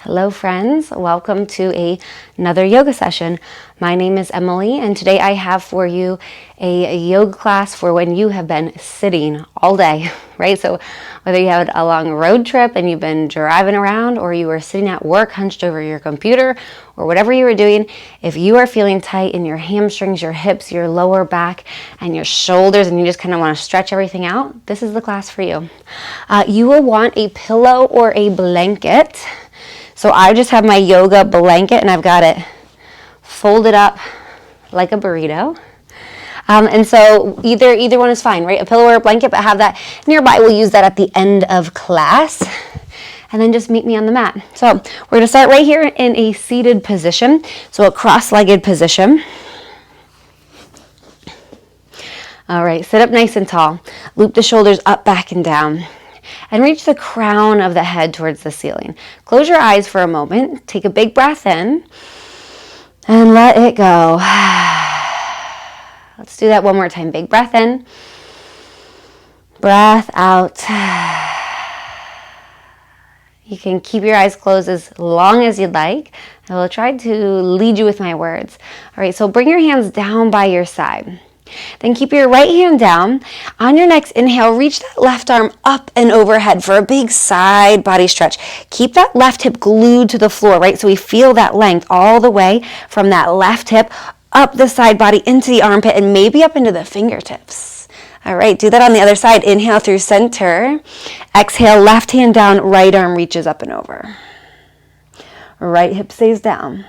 Hello friends, welcome to another yoga session. My name is Emily and today I have for you a yoga class for when you have been sitting all day, right? So whether you had a long road trip and you've been driving around or you were sitting at work hunched over your computer or whatever you were doing, if you are feeling tight in your hamstrings, your hips, your lower back, and your shoulders and you just kind of want to stretch everything out, this is the class for you. You will want a pillow or a blanket. So I just have my yoga blanket and I've got it folded up like a burrito. And so either one is fine, right? A pillow or a blanket, but have that nearby. We'll use that at the end of class. And then just meet me on the mat. So we're going to start right here in a seated position. So a cross-legged position. All right, sit up nice and tall. Loop the shoulders up, back, and down. And reach the crown of the head towards the ceiling. Close your eyes for a moment. Take a big breath in. And let it go. Let's do that one more time. Big breath in. Breath out. You can keep your eyes closed as long as you'd like. I will try to lead you with my words. All right, so bring your hands down by your side. Then keep your right hand down. On your next inhale, reach that left arm up and overhead for a big side body stretch. Keep that left hip glued to the floor, right? So we feel that length all the way from that left hip up the side body into the armpit and maybe up into the fingertips. All right, do that on the other side. Inhale through center. Exhale, left hand down, right arm reaches up and over. Right hip stays down.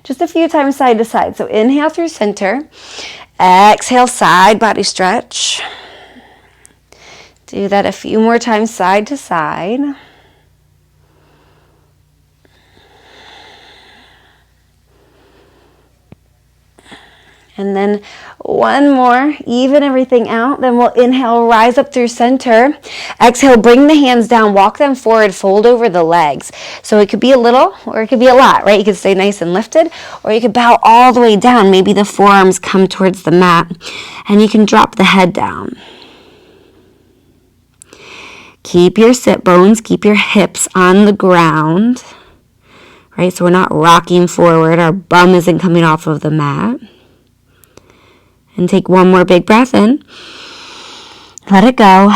Just a few times side to side. So inhale through center. Exhale, side body stretch. Do that a few more times side to side. And then one more, even everything out. Then we'll inhale, rise up through center. Exhale, bring the hands down, walk them forward, fold over the legs. So it could be a little or it could be a lot, right? You could stay nice and lifted or you could bow all the way down. Maybe the forearms come towards the mat and you can drop the head down. Keep your sit bones, keep your hips on the ground, right? So we're not rocking forward. Our bum isn't coming off of the mat. And take one more big breath in. Let it go.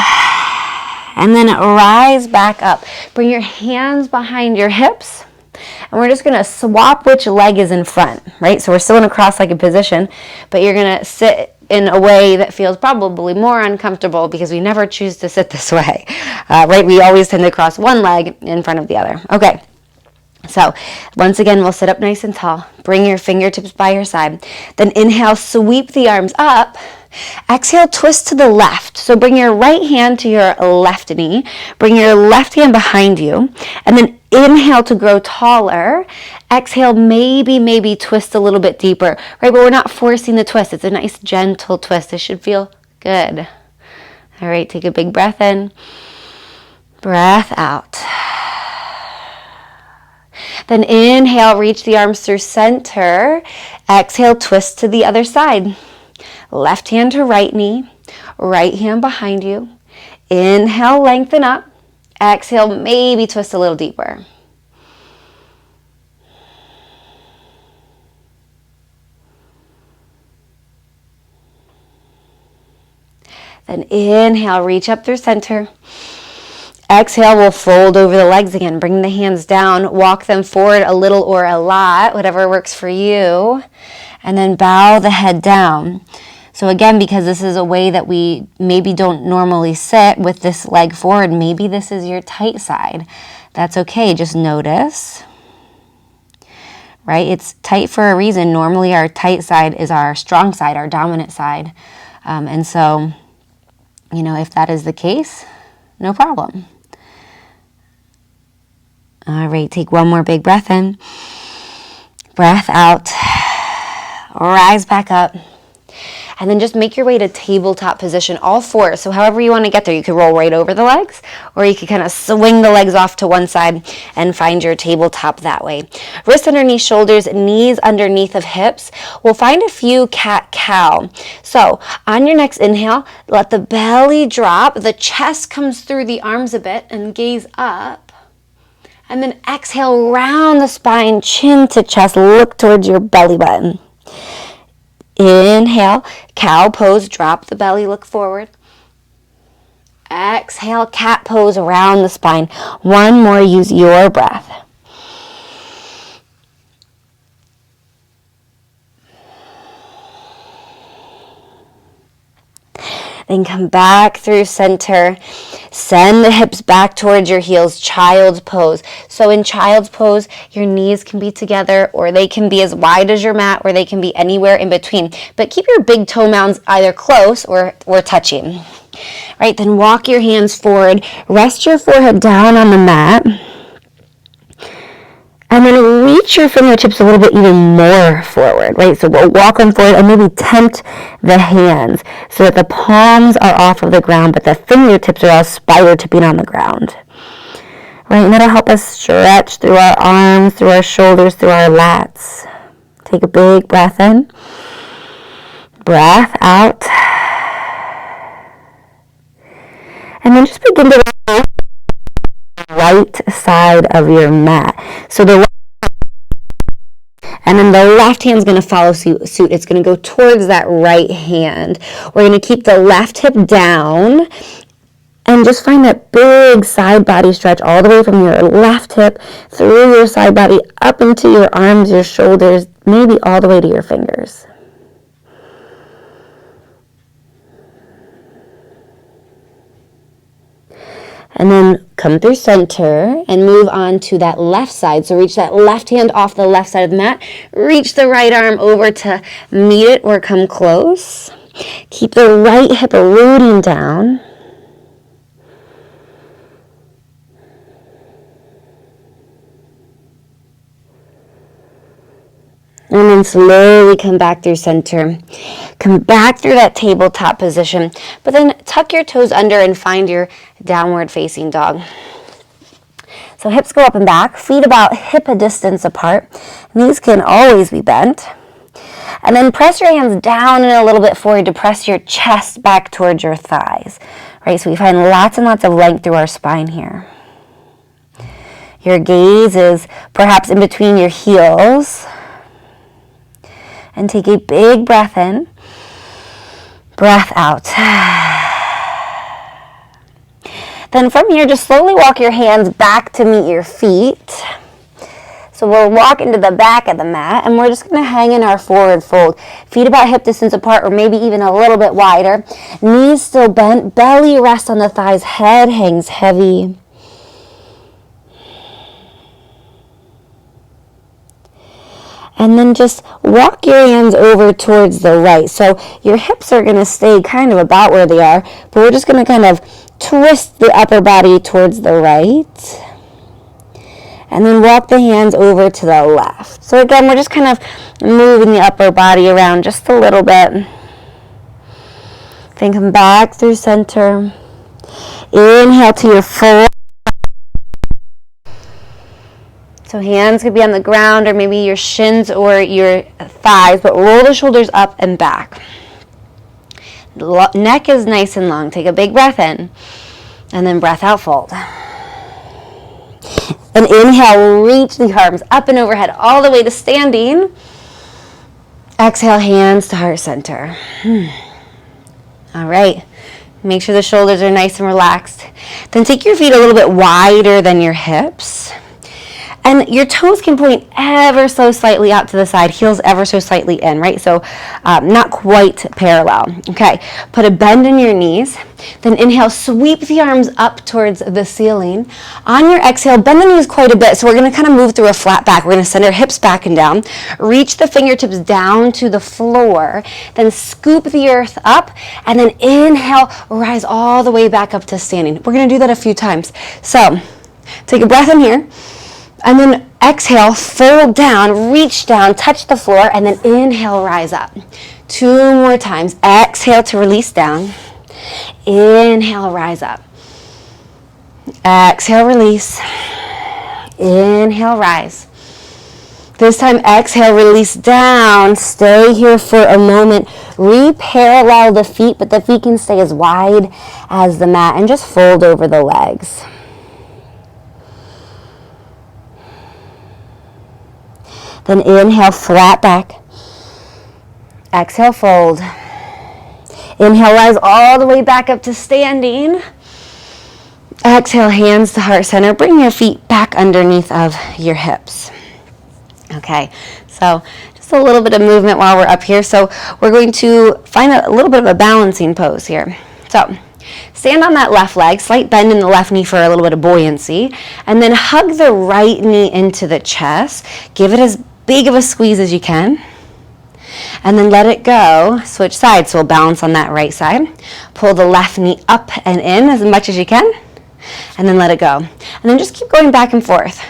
And then rise back up. Bring your hands behind your hips. And we're just going to swap which leg is in front, right? So we're still in a cross-legged position, but you're going to sit in a way that feels probably more uncomfortable because we never choose to sit this way, right? We always tend to cross one leg in front of the other. Okay. So once again, we'll sit up nice and tall. Bring your fingertips by your side. Then inhale, sweep the arms up. Exhale, twist to the left. So bring your right hand to your left knee. Bring your left hand behind you. And then inhale to grow taller. Exhale, maybe twist a little bit deeper, right? But we're not forcing the twist. It's a nice gentle twist. It should feel good. All right, take a big breath in. Breath out. Then inhale, reach the arms through center. Exhale, twist to the other side. Left hand to right knee, right hand behind you. Inhale, lengthen up. Exhale, maybe twist a little deeper. Then inhale, reach up through center. Exhale, we'll fold over the legs again. Bring the hands down, walk them forward a little or a lot, whatever works for you. And then bow the head down. So again, because this is a way that we maybe don't normally sit with this leg forward, maybe this is your tight side. That's okay, just notice. Right? It's tight for a reason. Normally our tight side is our strong side, our dominant side. And so, if that is the case, no problem. All right, take one more big breath in. Breath out. Rise back up. And then just make your way to tabletop position, all four. So however you want to get there, you could roll right over the legs, or you could kind of swing the legs off to one side and find your tabletop that way. Wrists underneath shoulders, knees underneath of hips. We'll find a few cat-cow. So on your next inhale, let the belly drop. The chest comes through the arms a bit and gaze up. And then exhale, round the spine, chin to chest, look towards your belly button. Inhale, cow pose, drop the belly, look forward. Exhale, cat pose around the spine. One more, use your breath. Then come back through center. Send the hips back towards your heels, child's pose. So in child's pose, your knees can be together, or they can be as wide as your mat, or they can be anywhere in between. But keep your big toe mounds either close or touching. Right, then walk your hands forward. Rest your forehead down on the mat. And then reach your fingertips a little bit even more forward, right? So we'll walk them forward and maybe tempt the hands so that the palms are off of the ground, but the fingertips are all spider tipping on the ground. Right, and that'll help us stretch through our arms, through our shoulders, through our lats. Take a big breath in. Breath out. And then just begin to roll the right side of your mat. So and then the left hand's going to follow suit. It's going to go towards that right hand. We're going to keep the left hip down and just find that big side body stretch all the way from your left hip through your side body up into your arms, your shoulders, maybe all the way to your fingers. And then come through center and move on to that left side. So reach that left hand off the left side of the mat. Reach the right arm over to meet it or come close. Keep the right hip rooting down. And then slowly come back through center. Come back through that tabletop position. But then tuck your toes under and find your downward facing dog. So hips go up and back. Feet about hip distance apart. Knees can always be bent. And then press your hands down and a little bit forward to press your chest back towards your thighs. Right, so we find lots and lots of length through our spine here. Your gaze is perhaps in between your heels. And take a big breath in, breath out. Then from here, just slowly walk your hands back to meet your feet. So we'll walk into the back of the mat, and we're just going to hang in our forward fold. Feet about hip distance apart, or maybe even a little bit wider. Knees still bent, belly rests on the thighs, head hangs heavy. And then just walk your hands over towards the right. So your hips are going to stay kind of about where they are, but we're just going to kind of twist the upper body towards the right. And then walk the hands over to the left. So again, we're just kind of moving the upper body around just a little bit. Then come back through center. Inhale to your full. So hands could be on the ground or maybe your shins or your thighs, but roll the shoulders up and back. Neck is nice and long. Take a big breath in and then breath out, fold. And inhale, reach the arms up and overhead all the way to standing. Exhale, hands to heart center. All right. Make sure the shoulders are nice and relaxed. Then take your feet a little bit wider than your hips. And your toes can point ever so slightly out to the side, heels ever so slightly in, right? So not quite parallel. Okay, put a bend in your knees. Then inhale, sweep the arms up towards the ceiling. On your exhale, bend the knees quite a bit. So we're going to kind of move through a flat back. We're going to send our hips back and down. Reach the fingertips down to the floor. Then scoop the earth up. And then inhale, rise all the way back up to standing. We're going to do that a few times. So take a breath in here. And then exhale, fold down, reach down, touch the floor, and then inhale, rise up. 2 more times. Exhale to release down. Inhale, rise up. Exhale, release. Inhale, rise. This time, exhale, release down. Stay here for a moment. Re-parallel the feet, but the feet can stay as wide as the mat, and just fold over the legs. Then inhale, flat back. Exhale, fold. Inhale, rise all the way back up to standing. Exhale, hands to heart center. Bring your feet back underneath of your hips. Okay, so just a little bit of movement while we're up here. So we're going to find a little bit of a balancing pose here. So stand on that left leg, slight bend in the left knee for a little bit of buoyancy, and then hug the right knee into the chest. Give it as big of a squeeze as you can. And then let it go. Switch sides, so we'll balance on that right side. Pull the left knee up and in as much as you can, and then let it go. And then just keep going back and forth.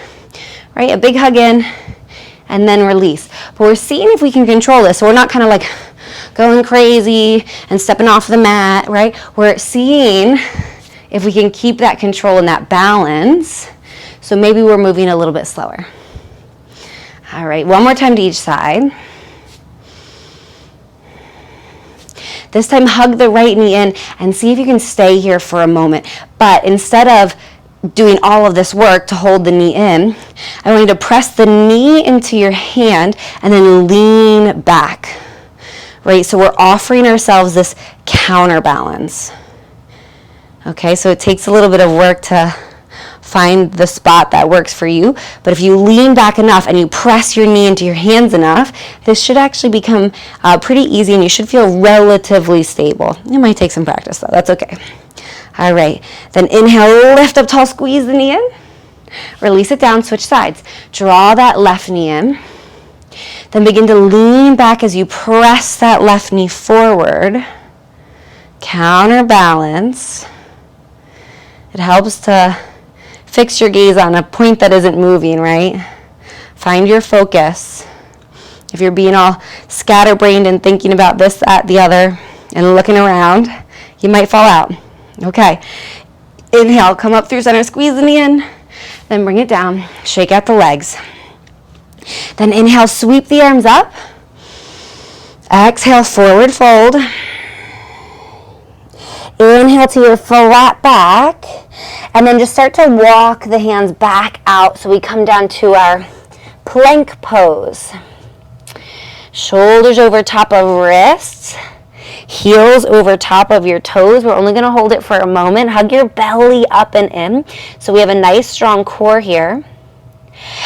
Right, a big hug in, and then release. But we're seeing if we can control this, so we're not kind of like going crazy and stepping off the mat, right? We're seeing if we can keep that control and that balance, so maybe we're moving a little bit slower. All right, one more time to each side. This time, hug the right knee in and see if you can stay here for a moment. But instead of doing all of this work to hold the knee in, I want you to press the knee into your hand and then lean back. Right, so we're offering ourselves this counterbalance. Okay, so it takes a little bit of work to find the spot that works for you. But if you lean back enough and you press your knee into your hands enough, this should actually become pretty easy and you should feel relatively stable. It might take some practice though, that's okay. All right, then inhale, lift up tall, squeeze the knee in. Release it down, switch sides. Draw that left knee in. Then begin to lean back as you press that left knee forward. Counterbalance. It helps to fix your gaze on a point that isn't moving, right? Find your focus. If you're being all scatterbrained and thinking about this, that, the other, and looking around, you might fall out. Okay. Inhale, come up through center, squeeze the knee in, then bring it down, shake out the legs. Then inhale, sweep the arms up. Exhale, forward fold. Inhale to your flat back. And then just start to walk the hands back out so we come down to our plank pose. Shoulders over top of wrists. Heels over top of your toes. We're only going to hold it for a moment. Hug your belly up and in. So we have a nice strong core here.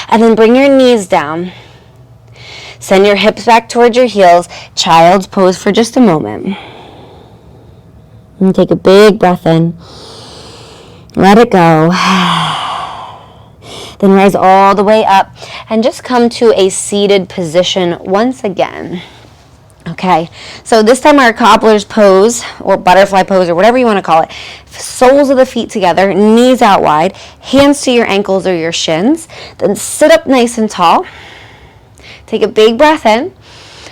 And then bring your knees down. Send your hips back towards your heels. Child's pose for just a moment. And take a big breath in. Let it go. Then rise all the way up and just come to a seated position once again. Okay, so this time our cobbler's pose or butterfly pose or whatever you want to call it. Soles of the feet together, knees out wide, hands to your ankles or your shins. Then sit up nice and tall. Take a big breath in.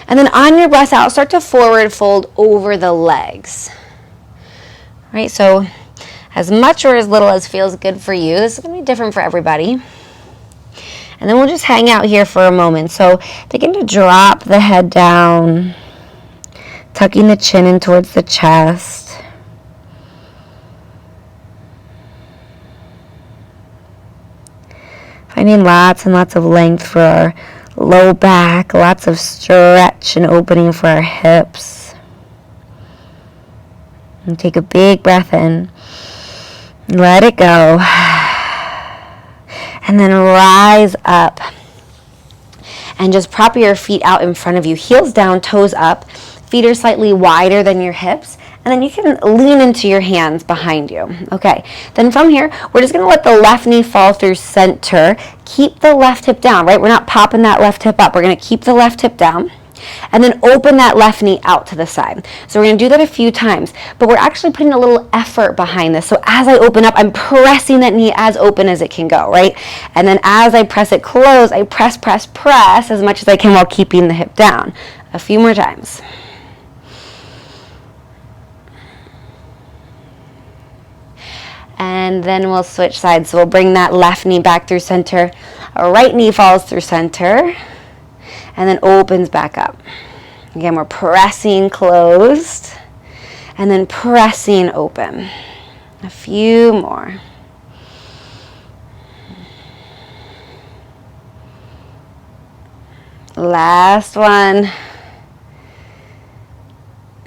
And then on your breath out, start to forward fold over the legs. All right, so as much or as little as feels good for you. This is going to be different for everybody. And then we'll just hang out here for a moment. So begin to drop the head down, tucking the chin in towards the chest. Finding lots and lots of length for our low back, lots of stretch and opening for our hips. And take a big breath in. Let it go. And then rise up. And just prop your feet out in front of you. Heels down, toes up. Feet are slightly wider than your hips. And then you can lean into your hands behind you. Okay. Then from here, we're just going to let the left knee fall through center. Keep the left hip down, right? We're not popping that left hip up. We're going to keep the left hip down. And then open that left knee out to the side. So we're going to do that a few times, but we're actually putting a little effort behind this. So as I open up, I'm pressing that knee as open as it can go, right? And then as I press it close, I press as much as I can while keeping the hip down. A few more times. And then we'll switch sides. So we'll bring that left knee back through center. Our right knee falls through center. And then opens back up. Again, we're pressing closed and then pressing open. A few more. Last one.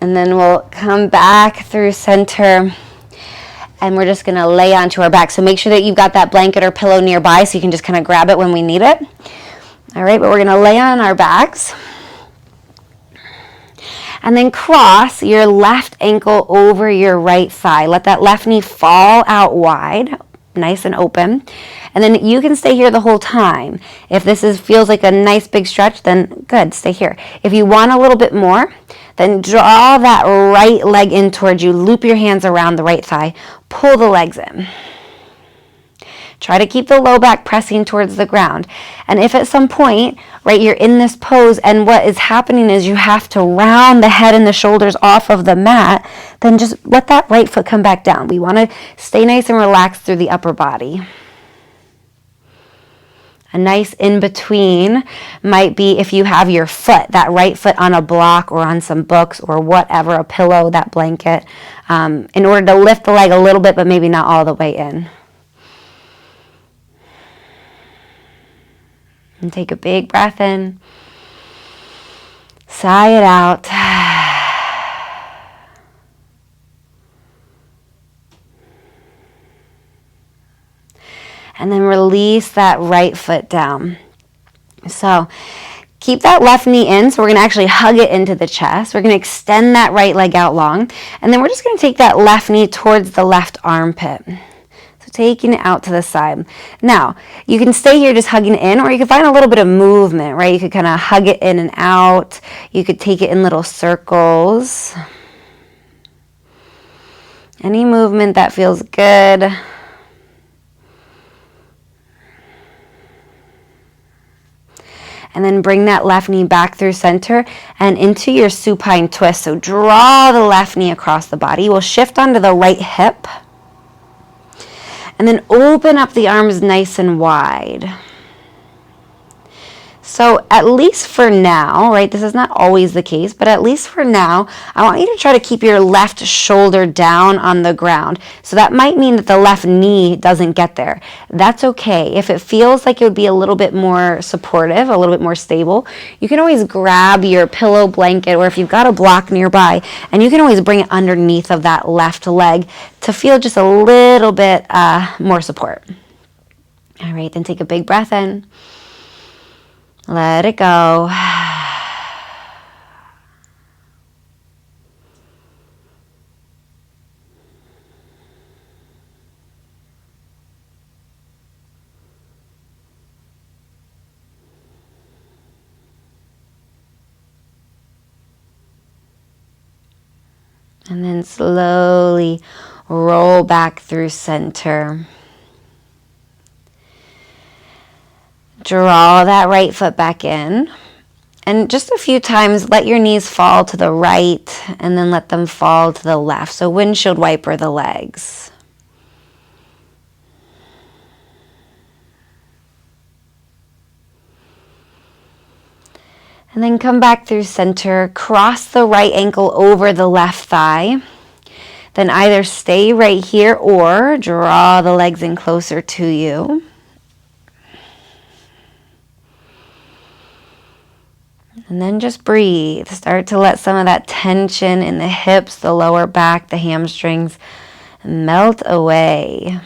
And then we'll come back through center. And we're just going to lay onto our back. So make sure that you've got that blanket or pillow nearby so you can just kind of grab it when we need it. All right, but we're going to lay on our backs. And then cross your left ankle over your right thigh. Let that left knee fall out wide, nice and open. And then you can stay here the whole time. If this feels like a nice big stretch, then good, stay here. If you want a little bit more, then draw that right leg in towards you. Loop your hands around the right thigh. Pull the legs in. Try to keep the low back pressing towards the ground. And if at some point, right, you're in this pose and what is happening is you have to round the head and the shoulders off of the mat, then just let that right foot come back down. We want to stay nice and relaxed through the upper body. A nice in-between might be if you have your foot, that right foot on a block or on some books or whatever, a pillow, that blanket, in order to lift the leg a little bit, but maybe not all the way in. And take a big breath in. Sigh it out. And then release that right foot down. So keep that left knee in. So we're going to actually hug it into the chest. We're going to extend that right leg out long. And then we're just going to take that left knee towards the left armpit. Taking it out to the side. Now, you can stay here just hugging it in, or you can find a little bit of movement, right? You could kind of hug it in and out. You could take it in little circles. Any movement that feels good. And then bring that left knee back through center and into your supine twist. So draw the left knee across the body. We'll shift onto the right hip. And then open up the arms nice and wide. So at least for now, right, this is not always the case, but at least for now, I want you to try to keep your left shoulder down on the ground. So that might mean that the left knee doesn't get there. That's okay. If it feels like it would be a little bit more supportive, a little bit more stable, you can always grab your pillow, blanket, or if you've got a block nearby, and you can always bring it underneath of that left leg to feel just a little bit more support. All right, then take a big breath in. Let it go. And then slowly roll back through center. Draw that right foot back in. And just a few times, let your knees fall to the right and then let them fall to the left. So windshield wiper the legs. And then come back through center. Cross the right ankle over the left thigh. Then either stay right here or draw the legs in closer to you. And then just breathe. Start to let some of that tension in the hips, the lower back, the hamstrings melt away.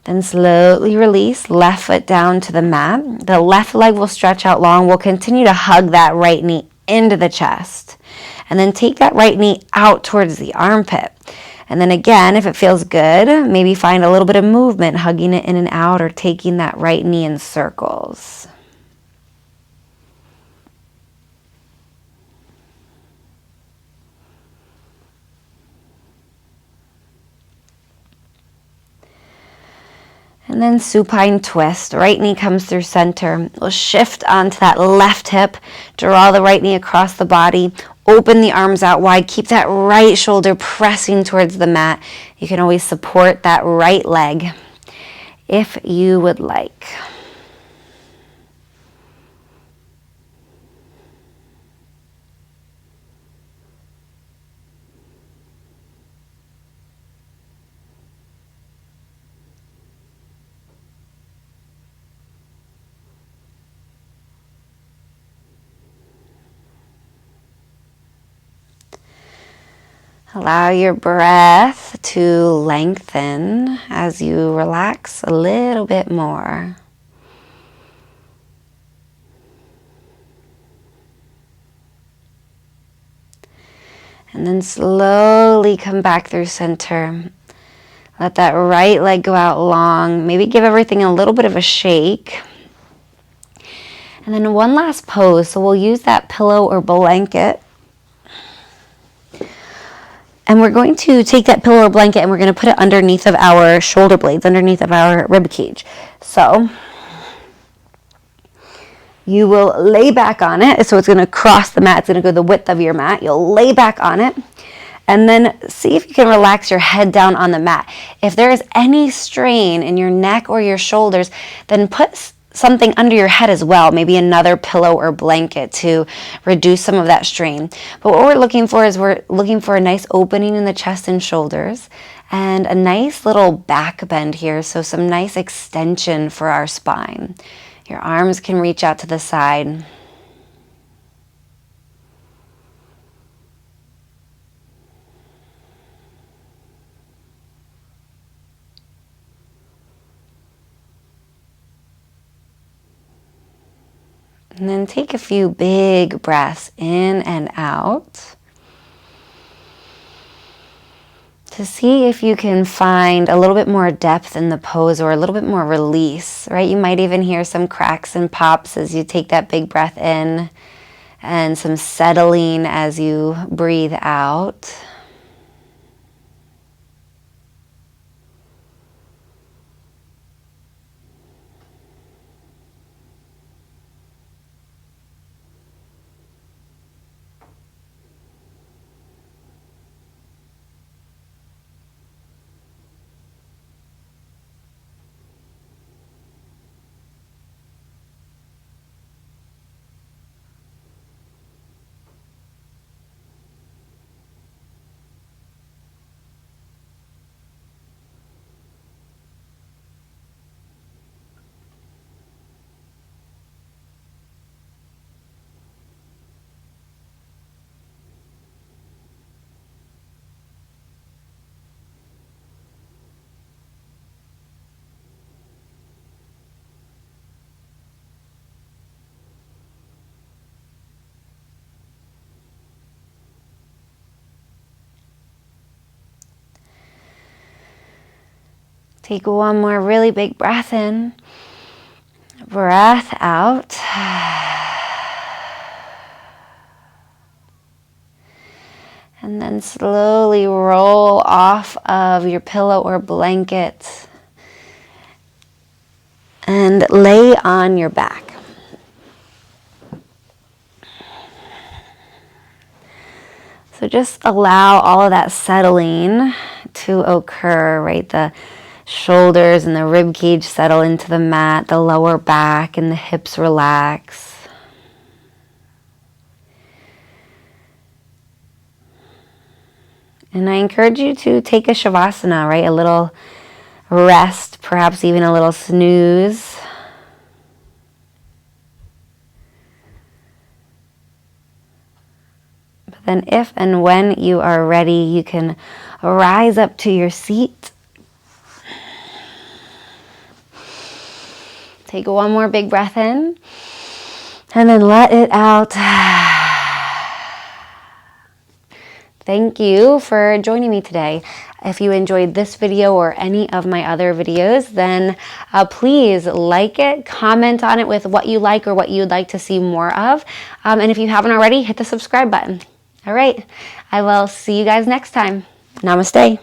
Then slowly release, left foot down to the mat. The left leg will stretch out long. We'll continue to hug that right knee into the chest. And then take that right knee out towards the armpit. And then again, if it feels good, maybe find a little bit of movement, hugging it in and out or taking that right knee in circles. And And then supine twist. Right knee comes through center. We'll shift onto that left hip. Draw the right knee across the body. Open the arms out wide. Keep that right shoulder pressing towards the mat. You can always support that right leg if you would like. Allow your breath to lengthen as you relax a little bit more. And then slowly come back through center. Let that right leg go out long. Maybe give everything a little bit of a shake. And then one last pose. So we'll use that pillow or blanket. And we're going to take that pillow or blanket and we're going to put it underneath of our shoulder blades, underneath of our rib cage. So you will lay back on it. So it's going to cross the mat. It's going to go the width of your mat. You'll lay back on it. And then see if you can relax your head down on the mat. If there is any strain in your neck or your shoulders, then put something under your head as well, maybe another pillow or blanket to reduce some of that strain. But what we're looking for is we're looking for a nice opening in the chest and shoulders and a nice little back bend here, so some nice extension for our spine. Your arms can reach out to the side. And then take a few big breaths in and out to see if you can find a little bit more depth in the pose or a little bit more release, right? You might even hear some cracks and pops as you take that big breath in and some settling as you breathe out. Take one more really big breath in, breath out. And then slowly roll off of your pillow or blanket and lay on your back. So just allow all of that settling to occur, right? The shoulders and the rib cage settle into the mat, the lower back and the hips relax. And I encourage you to take a shavasana, right? A little rest, perhaps even a little snooze. But then if and when you are ready, you can rise up to your seat. Take one more big breath in and then let it out. Thank you for joining me today. If you enjoyed this video or any of my other videos, then please like it, comment on it with what you like or what you'd like to see more of. And if you haven't already, hit the subscribe button. All right, I will see you guys next time. Namaste.